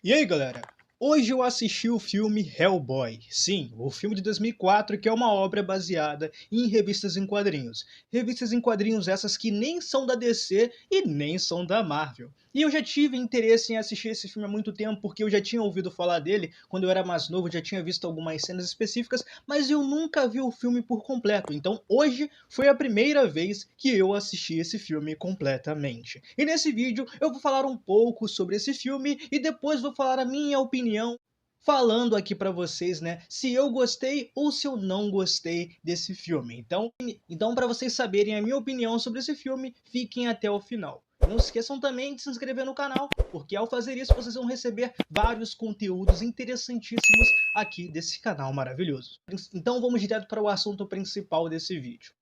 E aí, galera? Hoje eu assisti o filme Hellboy. Sim, o filme de 2004, que é uma obra baseada em revistas em quadrinhos. Revistas em quadrinhos essas que nem são da DC e nem são da Marvel. E eu já tive interesse em assistir esse filme há muito tempo, porque eu já tinha ouvido falar dele quando eu era mais novo, já tinha visto algumas cenas específicas, mas eu nunca vi o filme por completo. Então hoje foi a primeira vez que eu assisti esse filme completamente. E nesse vídeo eu vou falar um pouco sobre esse filme e depois vou falar a minha opinião, falando aqui pra vocês, né, se eu gostei ou se eu não gostei desse filme. Então para vocês saberem a minha opinião sobre esse filme, fiquem até o final. Não se esqueçam também de se inscrever no canal, porque ao fazer isso vocês vão receber vários conteúdos interessantíssimos aqui desse canal maravilhoso. Então vamos direto para o assunto principal desse vídeo.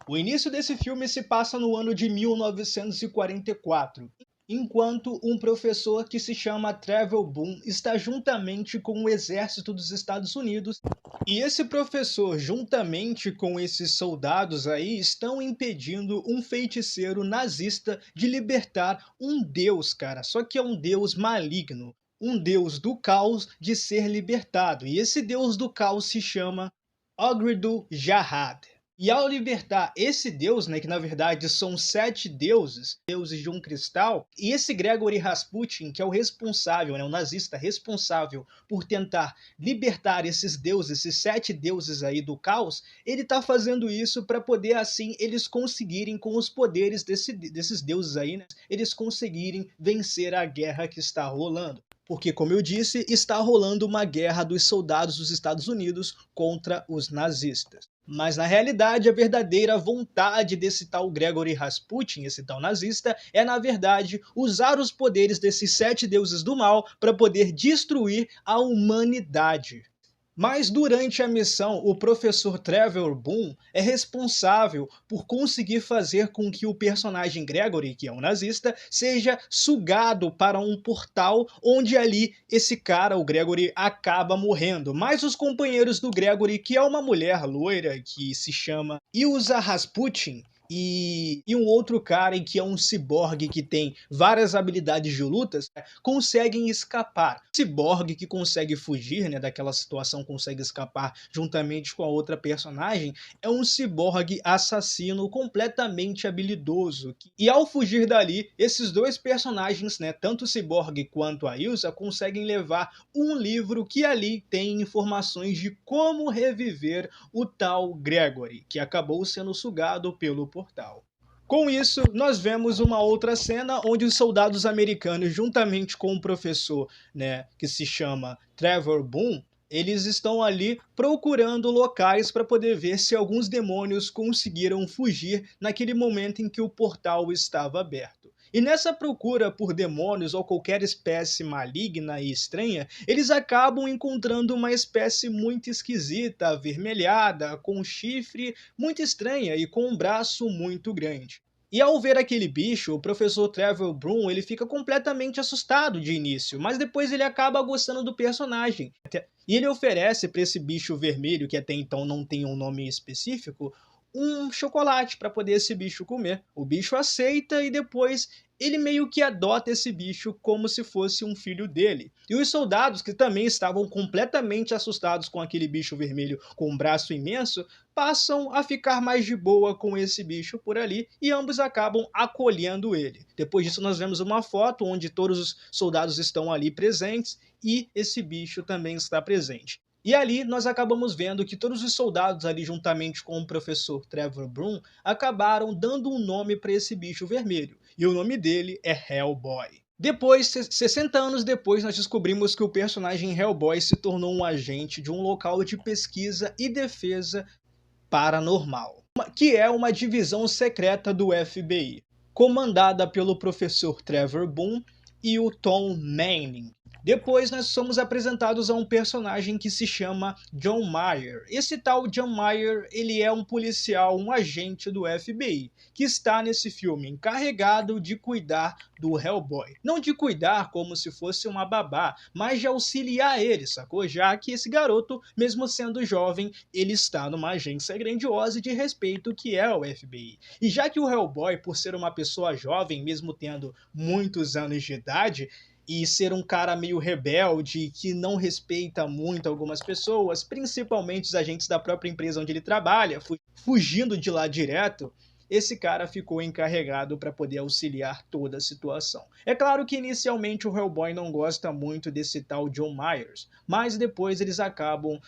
O início desse filme se passa no ano de 1944, enquanto um professor que se chama Trevor Boone está juntamente com o exército dos Estados Unidos, e esse professor, juntamente com esses soldados aí, estão impedindo um feiticeiro nazista de libertar um deus, cara, só que é um deus maligno, um deus do caos de ser libertado, e esse deus do caos se chama Ogridu Jahad. E ao libertar esse deus, né, que na verdade são 7 deuses, deuses de um cristal, e esse Gregory Rasputin, que é o responsável, né, o nazista responsável por tentar libertar esses deuses, esses 7 deuses aí do caos, ele tá fazendo isso para poder assim eles conseguirem, com os poderes desses deuses aí, né, eles conseguirem vencer a guerra que está rolando. Porque, como eu disse, está rolando uma guerra dos soldados dos Estados Unidos contra os nazistas. Mas na realidade a verdadeira vontade desse tal Gregory Rasputin, esse tal nazista, é na verdade usar os poderes desses 7 deuses do mal para poder destruir a humanidade. Mas durante a missão, o professor Trevor Boone é responsável por conseguir fazer com que o personagem Gregory, que é um nazista, seja sugado para um portal onde ali esse cara, o Gregory, acaba morrendo. Mas os companheiros do Gregory, que é uma mulher loira que se chama Ilsa Rasputin, e um outro cara em que é um ciborgue que tem várias habilidades de lutas, conseguem escapar. O ciborgue que consegue fugir, né, daquela situação, consegue escapar juntamente com a outra personagem, é um ciborgue assassino completamente habilidoso. E ao fugir dali, esses dois personagens, né, tanto o ciborgue quanto a Ilsa, conseguem levar um livro que ali tem informações de como reviver o tal Gregory, que acabou sendo sugado pelo portal. Com isso, nós vemos uma outra cena onde os soldados americanos, juntamente com o professor, né, que se chama Trevor Boone, eles estão ali procurando locais para poder ver se alguns demônios conseguiram fugir naquele momento em que o portal estava aberto. E nessa procura por demônios ou qualquer espécie maligna e estranha, eles acabam encontrando uma espécie muito esquisita, avermelhada, com um chifre muito estranha e com um braço muito grande. E ao ver aquele bicho, o professor Trevor Boone ele fica completamente assustado de início, mas depois ele acaba gostando do personagem. E ele oferece para esse bicho vermelho, que até então não tem um nome específico, um chocolate para poder esse bicho comer. O bicho aceita e depois ele meio que adota esse bicho como se fosse um filho dele. E os soldados, que também estavam completamente assustados com aquele bicho vermelho com um braço imenso, passam a ficar mais de boa com esse bicho por ali e ambos acabam acolhendo ele. Depois disso nós vemos uma foto onde todos os soldados estão ali presentes e esse bicho também está presente. E ali nós acabamos vendo que todos os soldados ali, juntamente com o professor Trevor Boone, acabaram dando um nome para esse bicho vermelho. E o nome dele é Hellboy. Depois, 60 anos depois, nós descobrimos que o personagem Hellboy se tornou um agente de um local de pesquisa e defesa paranormal, que é uma divisão secreta do FBI, comandada pelo professor Trevor Boone e o Tom Manning. Depois nós somos apresentados a um personagem que se chama John Mayer. Esse tal John Mayer, ele é um policial, um agente do FBI, que está nesse filme encarregado de cuidar do Hellboy. Não de cuidar como se fosse uma babá, mas de auxiliar ele, sacou? Já que esse garoto, mesmo sendo jovem, ele está numa agência grandiosa e de respeito que é o FBI. E já que o Hellboy, por ser uma pessoa jovem, mesmo tendo muitos anos de idade, e ser um cara meio rebelde, que não respeita muito algumas pessoas, principalmente os agentes da própria empresa onde ele trabalha, fugindo de lá direto, esse cara ficou encarregado para poder auxiliar toda a situação. É claro que inicialmente o Hellboy não gosta muito desse tal John Myers, mas depois eles acabam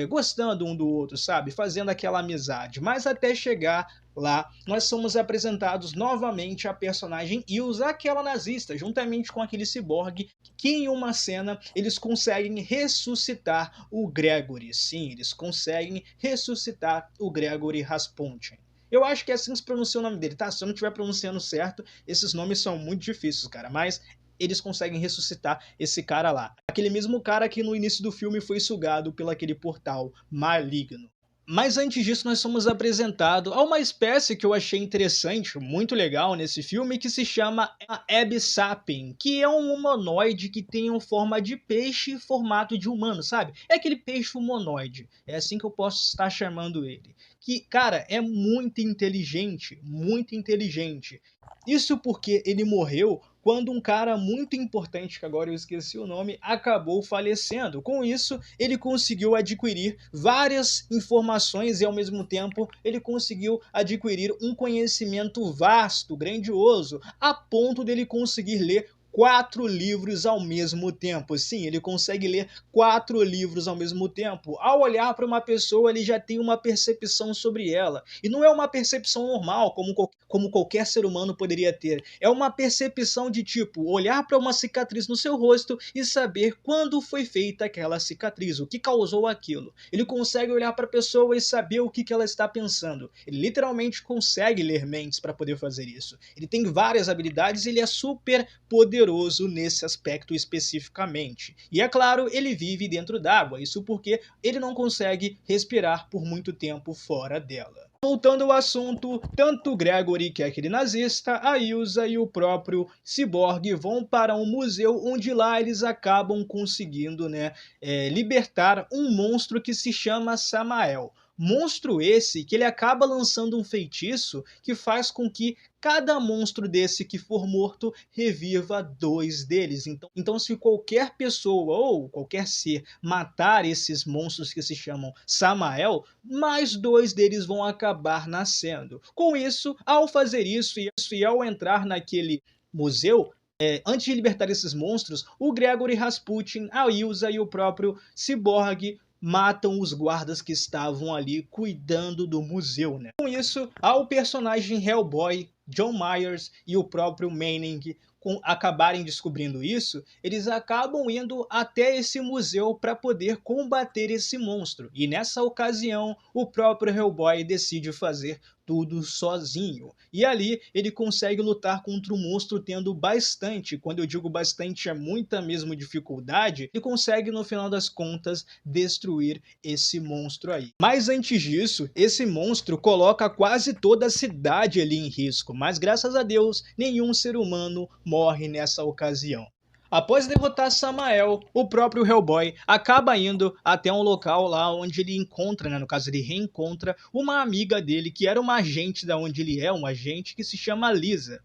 gostando um do outro, sabe? Fazendo aquela amizade. Mas até chegar lá, nós somos apresentados novamente a personagem Ilsa, aquela nazista, juntamente com aquele ciborgue, que em uma cena eles conseguem ressuscitar o Gregory. Sim, eles conseguem ressuscitar o Gregory Rasputin. Eu acho que é assim que se pronuncia o nome dele, tá? Se eu não estiver pronunciando certo, esses nomes são muito difíceis, cara, mas eles conseguem ressuscitar esse cara lá. Aquele mesmo cara que no início do filme foi sugado pelo aquele portal maligno. Mas antes disso, nós somos apresentados a uma espécie que eu achei interessante, muito legal nesse filme, que se chama a Abby Sapien, que é um humanoide que tem uma forma de peixe e formato de humano, sabe? É aquele peixe humanoide, é assim que eu posso estar chamando ele. Que, cara, é muito inteligente, muito inteligente. Isso porque ele morreu quando um cara muito importante, que agora eu esqueci o nome, acabou falecendo. Com isso, ele conseguiu adquirir várias informações e, ao mesmo tempo, ele conseguiu adquirir um conhecimento vasto, grandioso, a ponto dele conseguir ler 4 livros ao mesmo tempo. Sim, ele consegue ler 4 livros ao mesmo tempo. Ao olhar para uma pessoa, ele já tem uma percepção sobre ela. E não é uma percepção normal, como qualquer ser humano poderia ter. É uma percepção de tipo, olhar para uma cicatriz no seu rosto e saber quando foi feita aquela cicatriz, o que causou aquilo. Ele consegue olhar para a pessoa e saber o que ela está pensando. Ele literalmente consegue ler mentes para poder fazer isso. Ele tem várias habilidades e ele é super poderoso nesse aspecto especificamente. E é claro, ele vive dentro d'água, isso porque ele não consegue respirar por muito tempo fora dela. Voltando ao assunto, tanto o Gregory, que é aquele nazista, a Ilsa e o próprio Cyborg vão para um museu onde lá eles acabam conseguindo, libertar um monstro que se chama Samael. Monstro esse que ele acaba lançando um feitiço que faz com que cada monstro desse que for morto reviva 2 deles. Então, se qualquer pessoa ou qualquer ser matar esses monstros que se chamam Samael, mais 2 deles vão acabar nascendo. Com isso, ao fazer isso e ao entrar naquele museu, antes de libertar esses monstros, o Gregory Rasputin, a Ilsa e o próprio Cyborg matam os guardas que estavam ali cuidando do museu, né? Com isso, ao personagem Hellboy, John Myers e o próprio Manning acabarem descobrindo isso, eles acabam indo até esse museu para poder combater esse monstro. E nessa ocasião, o próprio Hellboy decide fazer tudo sozinho. E ali ele consegue lutar contra o monstro tendo bastante, quando eu digo bastante é muita mesmo dificuldade, e consegue no final das contas destruir esse monstro aí. Mas antes disso, esse monstro coloca quase toda a cidade ali em risco, mas graças a Deus nenhum ser humano morre nessa ocasião. Após derrotar Samael, o próprio Hellboy acaba indo até um local lá onde ele encontra, no caso ele reencontra, uma amiga dele que era uma agente da onde ele é, uma agente que se chama Lisa.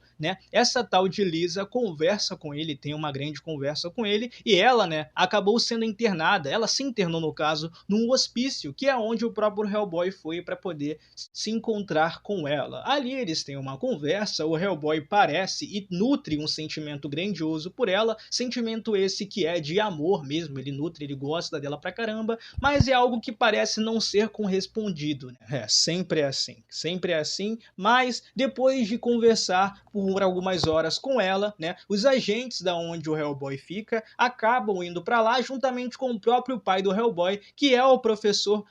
Essa tal de Lisa conversa com ele, tem uma grande conversa com ele, e ela, acabou sendo internada, ela se internou no caso, num hospício, que é onde o próprio Hellboy foi para poder se encontrar com ela. Ali eles têm uma conversa, o Hellboy parece e nutre um sentimento grandioso por ela, sentimento esse que é de amor mesmo, ele nutre, ele gosta dela pra caramba, mas é algo que parece não ser correspondido, sempre é assim, mas depois de conversar por algumas horas com ela, os agentes da onde o Hellboy fica acabam indo pra lá juntamente com o próprio pai do Hellboy, que é o professor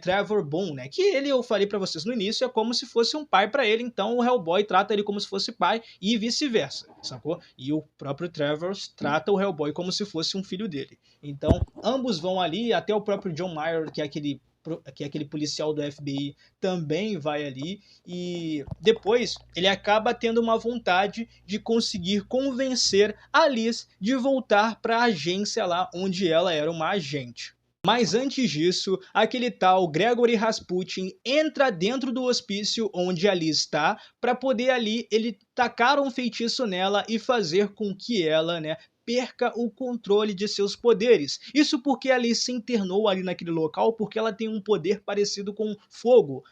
Trevor Boone, que ele, eu falei pra vocês no início, é como se fosse um pai pra ele, então o Hellboy trata ele como se fosse pai e vice-versa, sacou? E o próprio Trevor trata o Hellboy como se fosse um filho dele. Então, ambos vão ali, até o próprio John Mayer, que é aquele policial do FBI, também vai ali, e depois ele acaba tendo uma vontade de conseguir convencer a Liz de voltar para a agência lá onde ela era uma agente. Mas antes disso, aquele tal Gregory Rasputin entra dentro do hospício onde a Liz está, para poder ali ele tacar um feitiço nela e fazer com que ela perca o controle de seus poderes. Isso porque a Alice se internou ali naquele local porque ela tem um poder parecido com fogo,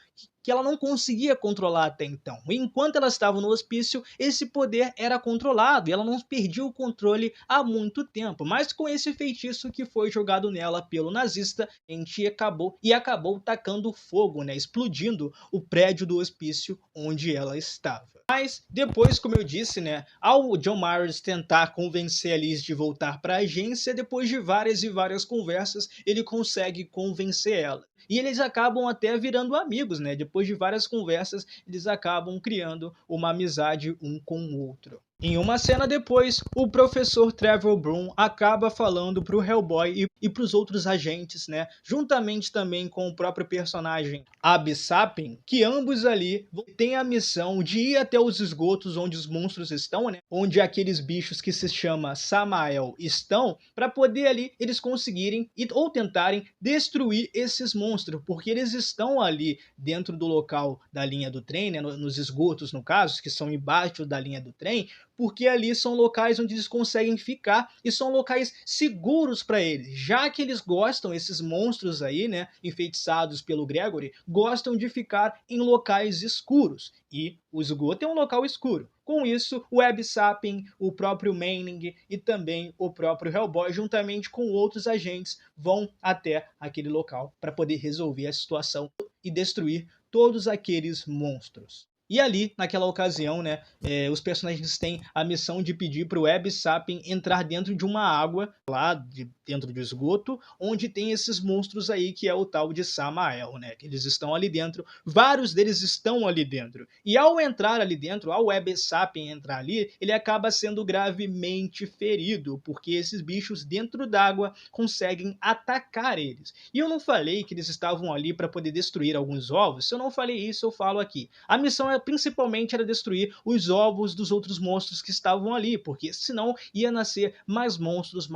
que ela não conseguia controlar até então. Enquanto ela estava no hospício, esse poder era controlado e ela não perdia o controle há muito tempo. Mas com esse feitiço que foi jogado nela pelo nazista, a gente acabou tacando fogo, né, explodindo o prédio do hospício onde ela estava. Mas depois, como eu disse, né, ao John Myers tentar convencer a Liz de voltar para a agência, depois de várias e várias conversas, ele consegue convencer ela. E eles acabam até virando amigos, né? Depois de várias conversas, eles acabam criando uma amizade um com o outro. Em uma cena depois, o professor Trevor Broom acaba falando pro Hellboy e pros outros agentes, né, juntamente também com o próprio personagem Abby Sapien, que ambos ali têm a missão de ir até os esgotos onde os monstros estão, né, onde aqueles bichos que se chama Samael estão, para poder ali eles conseguirem ou tentarem destruir esses monstros, porque eles estão ali dentro do local da linha do trem, né, nos esgotos no caso, que são embaixo da linha do trem, porque ali são locais onde eles conseguem ficar e são locais seguros para eles, já que eles gostam, esses monstros aí, né, enfeitiçados pelo Gregory, gostam de ficar em locais escuros, e o esgoto é um local escuro. Com isso, o Abby Sapien, o próprio Manning e também o próprio Hellboy, juntamente com outros agentes, vão até aquele local para poder resolver a situação e destruir todos aqueles monstros. E ali, naquela ocasião, né, os personagens têm a missão de pedir para o Abby Sapien entrar dentro de uma água, lá dentro do esgoto, onde tem esses monstros aí, que é o tal de Samael, né, que eles estão ali dentro, vários deles estão ali dentro. E ao entrar ali dentro, ao Abby Sapien entrar ali, ele acaba sendo gravemente ferido, porque esses bichos dentro d'água conseguem atacar eles. E eu não falei que eles estavam ali para poder destruir alguns ovos, se eu não falei isso, eu falo aqui. A missão principalmente era destruir os ovos dos outros monstros que estavam ali, porque senão ia nascer mais monstros e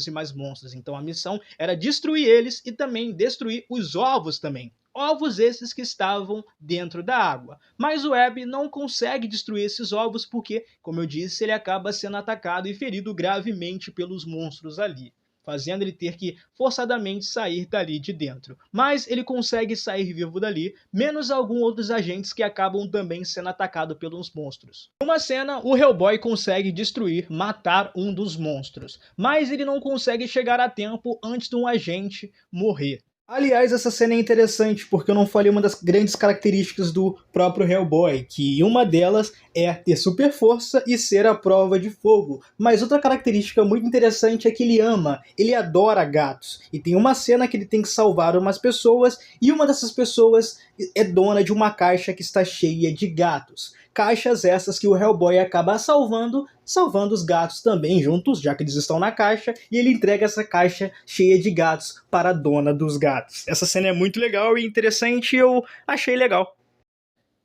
mais monstros. Então a missão era destruir eles e também destruir os ovos também. Ovos esses que estavam dentro da água. Mas o Abby não consegue destruir esses ovos porque, como eu disse, ele acaba sendo atacado e ferido gravemente pelos monstros ali, fazendo ele ter que forçadamente sair dali de dentro. Mas ele consegue sair vivo dali, menos alguns outros agentes que acabam também sendo atacados pelos monstros. Numa cena, o Hellboy consegue destruir, matar um dos monstros, mas ele não consegue chegar a tempo antes de um agente morrer. Aliás, essa cena é interessante porque eu não falei uma das grandes características do próprio Hellboy, que uma delas é ter super força e ser a prova de fogo. Mas outra característica muito interessante é que ele adora gatos. E tem uma cena que ele tem que salvar umas pessoas e uma dessas pessoas é dona de uma caixa que está cheia de gatos. Caixas essas que o Hellboy acaba salvando os gatos também juntos, já que eles estão na caixa, e ele entrega essa caixa cheia de gatos para a dona dos gatos. Essa cena é muito legal e interessante e eu achei legal.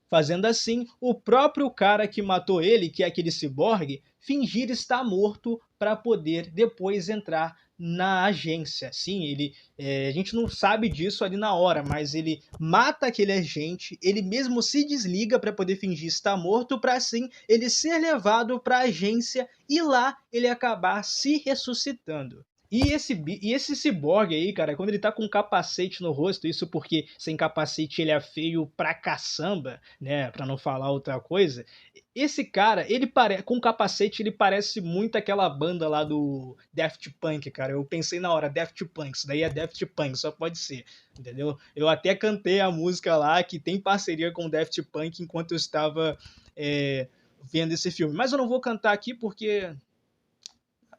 Fazendo assim, o próprio cara que matou ele, que é aquele ciborgue, fingir estar morto para poder depois entrar na agência. Sim, a gente não sabe disso ali na hora, mas ele mata aquele agente, ele mesmo se desliga para poder fingir estar morto, para assim ele ser levado para a agência e lá ele acabar se ressuscitando. E esse ciborgue aí, cara, quando ele tá com um capacete no rosto, isso porque sem capacete ele é feio pra caçamba, né, pra não falar outra coisa, esse cara, com capacete, ele parece muito aquela banda lá do Daft Punk, cara. Eu pensei na hora, Daft Punk, isso daí é Daft Punk, só pode ser, entendeu? Eu até cantei a música lá, que tem parceria com o Daft Punk, enquanto eu estava vendo esse filme. Mas eu não vou cantar aqui porque...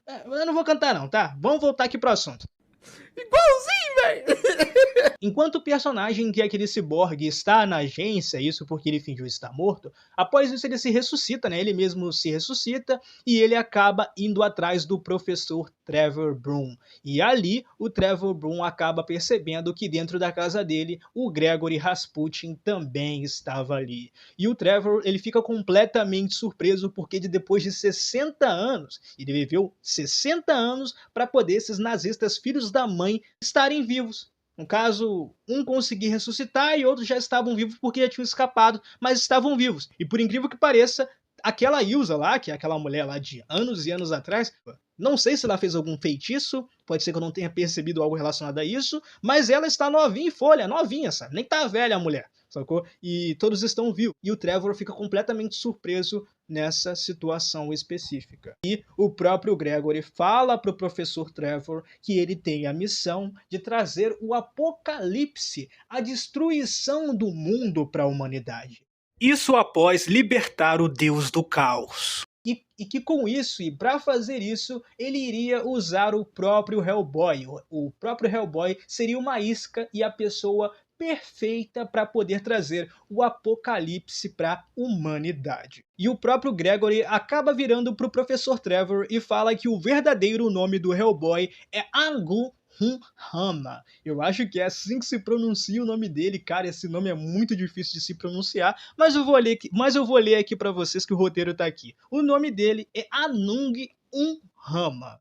eu não vou cantar não, tá? Vamos voltar aqui pro assunto. Igualzinho, velho! Enquanto o personagem que é aquele ciborgue está na agência, isso porque ele fingiu estar morto, após isso ele se ressuscita, né? Ele mesmo se ressuscita e ele acaba indo atrás do professor Trevor Broom. E ali o Trevor Broom acaba percebendo que dentro da casa dele o Gregory Rasputin também estava ali. E o Trevor, ele fica completamente surpreso porque depois de 60 anos, ele viveu 60 anos para poder esses nazistas filhos da mãe estarem vivos. No caso, um conseguir ressuscitar e outros já estavam vivos porque já tinham escapado, mas estavam vivos. E por incrível que pareça, aquela Ilsa lá, que é aquela mulher lá de anos e anos atrás, Não sei se ela fez algum feitiço, pode ser que eu não tenha percebido algo relacionado a isso, mas ela está novinha em folha, novinha, sabe? Nem tá velha a mulher, sacou? E todos estão vivos. E o Trevor fica completamente surpreso nessa situação específica. E o próprio Gregory fala para o professor Trevor que ele tem a missão de trazer o apocalipse, a destruição do mundo para a humanidade. Isso após libertar o Deus do Caos. E que com isso, e para fazer isso, ele iria usar o próprio Hellboy. O próprio Hellboy seria uma isca e a pessoa perfeita para poder trazer o apocalipse para a humanidade. E o próprio Gregory acaba virando para o professor Trevor e fala que o verdadeiro nome do Hellboy é Angu Hama. Eu acho que é assim que se pronuncia o nome dele, cara. Esse nome é muito difícil de se pronunciar, mas eu vou ler aqui para vocês que o roteiro tá aqui. O nome dele é Anung Hama.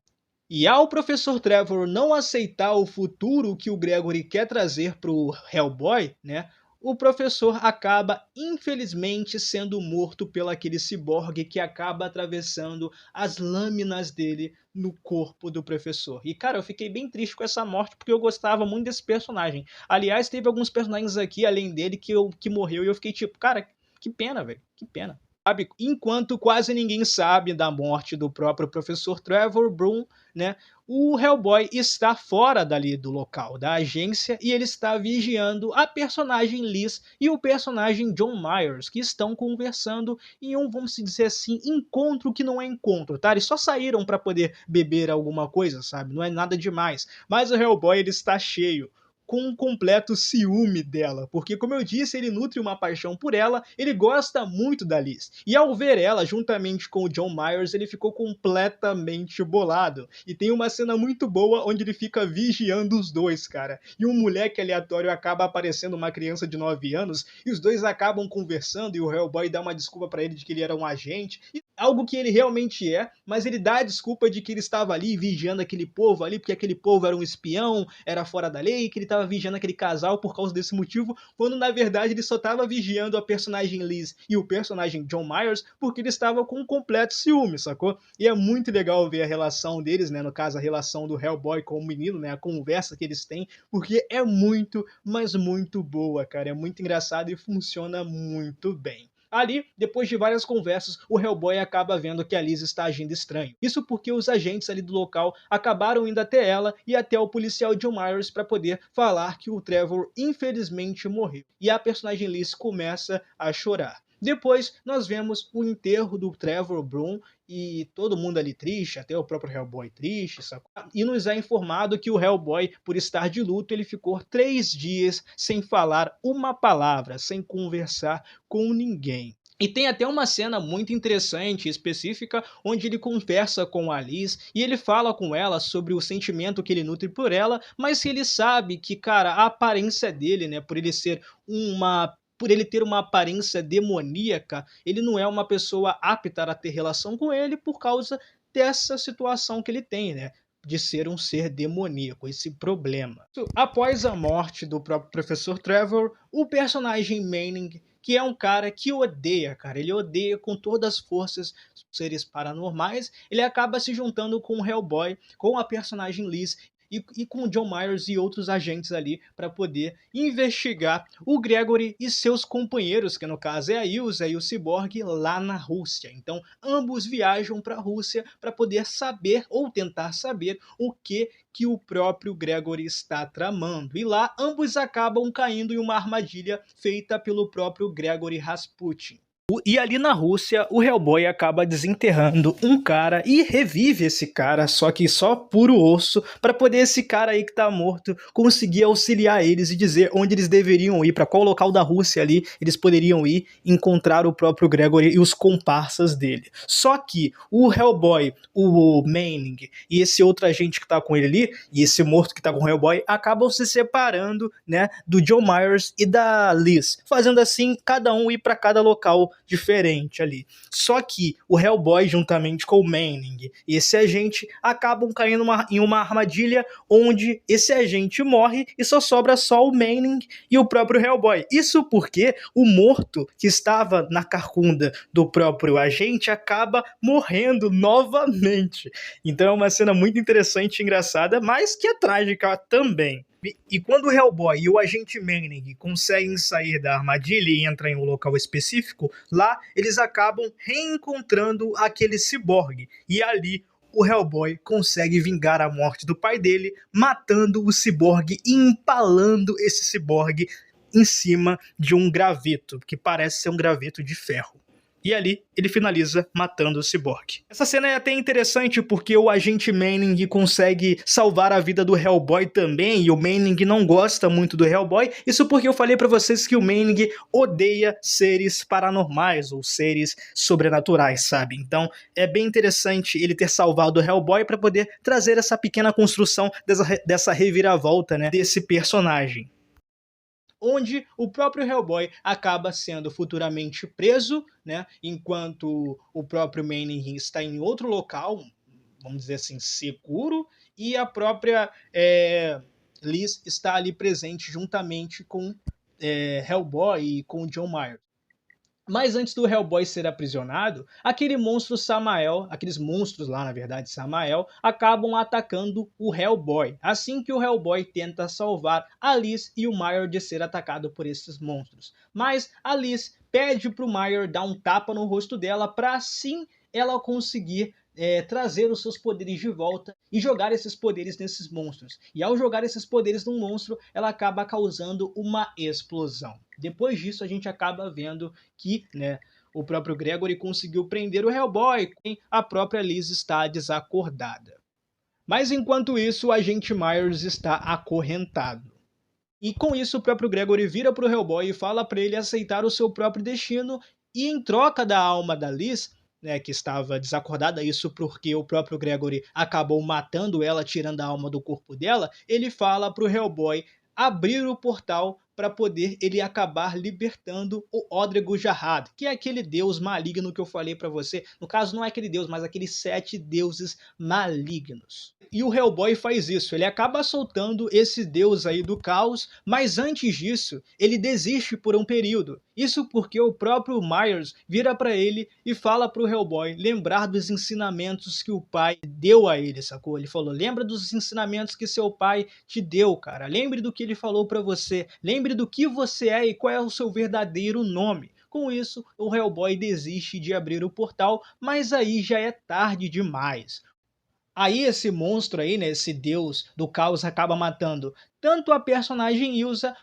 E ao professor Trevor não aceitar o futuro que o Gregory quer trazer pro Hellboy, né? O professor acaba, infelizmente, sendo morto pelo aquele ciborgue que acaba atravessando as lâminas dele no corpo do professor. E, cara, eu fiquei bem triste com essa morte porque eu gostava muito desse personagem. Aliás, teve alguns personagens aqui, além dele, que morreu e eu fiquei tipo, cara, que pena, velho, que pena. Sabe? Enquanto quase ninguém sabe da morte do próprio professor Trevor Broom, né? O Hellboy está fora dali do local, da agência, e ele está vigiando a personagem Liz e o personagem John Myers, que estão conversando em um, vamos dizer assim, encontro que não é encontro, tá? Eles só saíram para poder beber alguma coisa, sabe? Não é nada demais. Mas o Hellboy, ele está cheio, com um completo ciúme dela, porque, como eu disse, ele nutre uma paixão por ela, ele gosta muito da Liz, e ao ver ela juntamente com o John Myers, ele ficou completamente bolado, e tem uma cena muito boa onde ele fica vigiando os dois, cara, e um moleque aleatório acaba aparecendo, uma criança de 9 anos, e os dois acabam conversando, e o Hellboy dá uma desculpa pra ele de que ele era um agente, e algo que ele realmente é, mas ele dá a desculpa de que ele estava ali vigiando aquele povo ali, porque aquele povo era um espião, era fora da lei, que ele estava vigiando aquele casal por causa desse motivo, quando na verdade ele só estava vigiando a personagem Liz e o personagem John Myers porque ele estava com um completo ciúme, sacou? E é muito legal ver a relação deles, né, no caso a relação do Hellboy com o menino, né, a conversa que eles têm, porque é muito, mas muito boa, cara, é muito engraçado e funciona muito bem. Ali, depois de várias conversas, o Hellboy acaba vendo que a Liz está agindo estranho. Isso porque os agentes ali do local acabaram indo até ela e até o policial John Myers para poder falar que o Trevor infelizmente morreu. E a personagem Liz começa a chorar. Depois, nós vemos o enterro do Trevor Broom e todo mundo ali triste, até o próprio Hellboy triste, sacou? E nos é informado que o Hellboy, por estar de luto, ele ficou 3 dias sem falar uma palavra, sem conversar com ninguém. E tem até uma cena muito interessante e específica onde ele conversa com a Liz e ele fala com ela sobre o sentimento que ele nutre por ela, mas ele sabe que, cara, a aparência dele, né, por ele ter uma aparência demoníaca, ele não é uma pessoa apta a ter relação com ele por causa dessa situação que ele tem, né? De ser um ser demoníaco, esse problema. Após a morte do próprio professor Trevor, o personagem Manning, que é um cara que odeia, cara, ele odeia com todas as forças seres paranormais, ele acaba se juntando com o Hellboy, com a personagem Liz, e com o John Myers e outros agentes ali para poder investigar o Gregory e seus companheiros, que no caso é a Ilsa e o Cyborg, lá na Rússia. Então, ambos viajam para a Rússia para poder saber ou tentar saber o que o próprio Gregory está tramando. E lá, ambos acabam caindo em uma armadilha feita pelo próprio Gregory Rasputin. E ali na Rússia, o Hellboy acaba desenterrando um cara e revive esse cara, só que só puro osso, para poder esse cara aí que tá morto conseguir auxiliar eles e dizer onde eles deveriam ir, para qual local da Rússia ali eles poderiam ir encontrar o próprio Gregory e os comparsas dele. Só que o Hellboy, o Manning e esse outro agente que tá com ele ali, e esse morto que tá com o Hellboy, acabam se separando, né, do John Myers e da Liz, fazendo assim cada um ir para cada local diferente ali. Só que o Hellboy, juntamente com o Manning e esse agente, acabam caindo em uma armadilha onde esse agente morre e sobra só o Manning e o próprio Hellboy. Isso porque o morto que estava na carcunda do próprio agente acaba morrendo novamente. Então é uma cena muito interessante e engraçada, mas que é trágica também. E quando o Hellboy e o agente Manning conseguem sair da armadilha e entram em um local específico, lá eles acabam reencontrando aquele ciborgue. E ali o Hellboy consegue vingar a morte do pai dele, matando o ciborgue e empalando esse ciborgue em cima de um graveto, que parece ser um graveto de ferro. E ali ele finaliza matando o ciborgue. Essa cena é até interessante porque o agente Manning consegue salvar a vida do Hellboy também, e o Manning não gosta muito do Hellboy. Isso porque eu falei pra vocês que o Manning odeia seres paranormais ou seres sobrenaturais, sabe? Então é bem interessante ele ter salvado o Hellboy para poder trazer essa pequena construção dessa reviravolta, né, desse personagem. Onde o próprio Hellboy acaba sendo futuramente preso, né, enquanto o próprio Manning está em outro local, vamos dizer assim, seguro, e a própria Liz está ali presente juntamente com Hellboy e com John Myers. Mas antes do Hellboy ser aprisionado, aquele monstro Samael, aqueles monstros lá, na verdade, Samael, acabam atacando o Hellboy. Assim que o Hellboy tenta salvar a Liz e o Myers de ser atacado por esses monstros. Mas a Liz pede pro Myers dar um tapa no rosto dela para assim ela conseguir trazer os seus poderes de volta e jogar esses poderes nesses monstros. E ao jogar esses poderes num monstro, ela acaba causando uma explosão. Depois disso, a gente acaba vendo que, né, o próprio Gregory conseguiu prender o Hellboy e a própria Liz está desacordada. Mas enquanto isso, o agente Myers está acorrentado. E com isso, o próprio Gregory vira para o Hellboy e fala para ele aceitar o seu próprio destino, e em troca da alma da Liz, né, que estava desacordada, isso porque o próprio Gregory acabou matando ela, tirando a alma do corpo dela, ele fala para o Hellboy abrir o portal para poder ele acabar libertando o Odrego Jarrad, que é aquele deus maligno que eu falei para você. No caso, não é aquele deus, mas aqueles 7 deuses malignos. E o Hellboy faz isso, ele acaba soltando esse deus aí do caos, mas antes disso, ele desiste por um período. Isso porque o próprio Myers vira para ele e fala para o Hellboy lembrar dos ensinamentos que o pai deu a ele, sacou? Ele falou, lembra dos ensinamentos que seu pai te deu, cara. Lembre do que ele falou para você. Lembre do que você é e qual é o seu verdadeiro nome. Com isso, o Hellboy desiste de abrir o portal, mas aí já é tarde demais. Aí esse monstro aí, né, esse deus do caos, acaba matando tanto a personagem Ilsa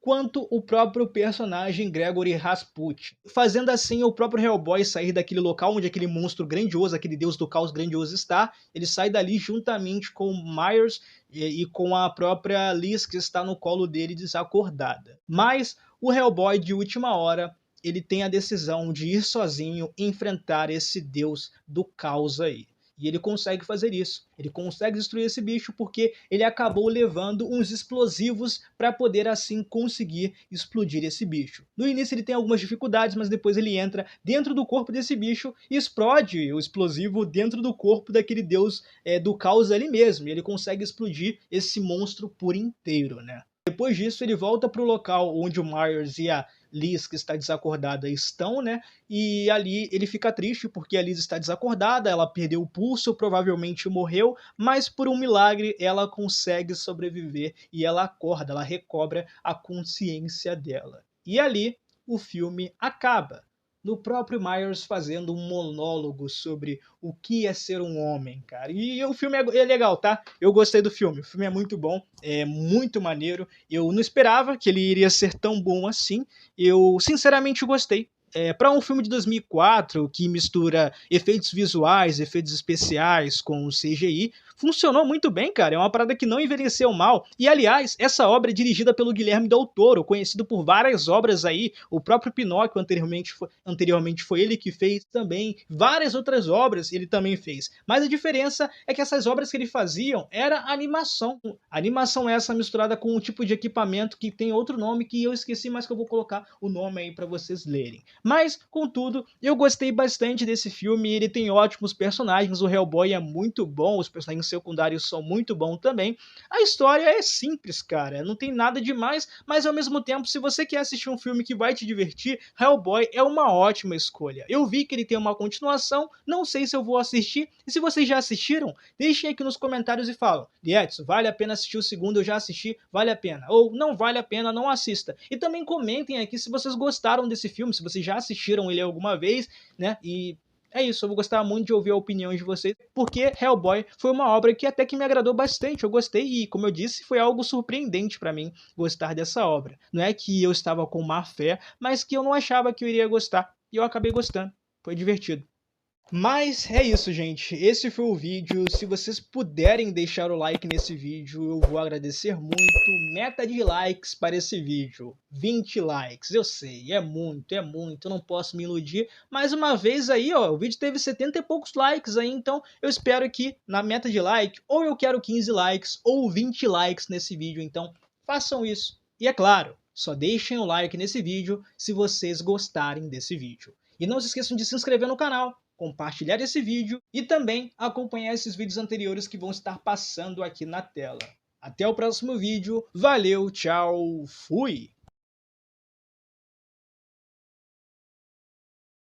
quanto o próprio personagem Gregory Rasputin, fazendo assim o próprio Hellboy sair daquele local onde aquele monstro grandioso, aquele deus do caos grandioso está. Ele sai dali juntamente com Myers e com a própria Liz, que está no colo dele desacordada. Mas o Hellboy, de última hora, ele tem a decisão de ir sozinho enfrentar esse deus do caos aí. E ele consegue fazer isso. Ele consegue destruir esse bicho porque ele acabou levando uns explosivos para poder assim conseguir explodir esse bicho. No início ele tem algumas dificuldades, mas depois ele entra dentro do corpo desse bicho e explode o explosivo dentro do corpo daquele deus do caos ali mesmo. E ele consegue explodir esse monstro por inteiro, né? Depois disso, ele volta para o local onde o Myers e a Liz, que está desacordada, estão, né? E ali ele fica triste porque a Liz está desacordada, ela perdeu o pulso, provavelmente morreu, mas por um milagre ela consegue sobreviver e ela acorda, ela recobra a consciência dela. E ali o filme acaba. No próprio Myers fazendo um monólogo sobre o que é ser um homem, cara. E o filme é legal, tá? Eu gostei do filme. O filme é muito bom, é muito maneiro. Eu não esperava que ele iria ser tão bom assim. Eu, sinceramente, gostei. Para um filme de 2004 que mistura efeitos visuais, efeitos especiais com CGI, funcionou muito bem, cara. É uma parada que não envelheceu mal. E, aliás, essa obra é dirigida pelo Guilherme Del Toro, conhecido por várias obras aí. O próprio Pinóquio anteriormente foi ele que fez também. Várias outras obras ele também fez. Mas a diferença é que essas obras que ele faziam era animação. Animação essa misturada com um tipo de equipamento que tem outro nome que eu esqueci, mas que eu vou colocar o nome aí para vocês lerem. Mas, contudo, eu gostei bastante desse filme. Ele tem ótimos personagens. O Hellboy é muito bom, os personagens secundários são muito bons também. A história é simples, cara, não tem nada demais, mas ao mesmo tempo, se você quer assistir um filme que vai te divertir, Hellboy é uma ótima escolha. Eu vi que ele tem uma continuação, não sei se eu vou assistir, e se vocês já assistiram, deixem aqui nos comentários e falam: Lietz, vale a pena assistir o segundo, eu já assisti, vale a pena, ou não vale a pena, não assista. E também comentem aqui se vocês gostaram desse filme, se vocês já assistiram ele alguma vez, né, e é isso, eu vou gostar muito de ouvir a opinião de vocês, porque Hellboy foi uma obra que até que me agradou bastante, eu gostei e, como eu disse, foi algo surpreendente para mim gostar dessa obra. Não é que eu estava com má fé, mas que eu não achava que eu iria gostar, e eu acabei gostando, foi divertido. Mas é isso, gente. Esse foi o vídeo. Se vocês puderem deixar o like nesse vídeo, eu vou agradecer muito. Meta de likes para esse vídeo: 20 likes. Eu sei, é muito, eu não posso me iludir. Mais uma vez aí, ó, o vídeo teve 70 e poucos likes aí, então eu espero que na meta de like, ou eu quero 15 likes, ou 20 likes nesse vídeo, então façam isso. E é claro, só deixem o like nesse vídeo se vocês gostarem desse vídeo. E não se esqueçam de se inscrever no canal, compartilhar esse vídeo e também acompanhar esses vídeos anteriores que vão estar passando aqui na tela. Até o próximo vídeo, valeu, tchau, fui!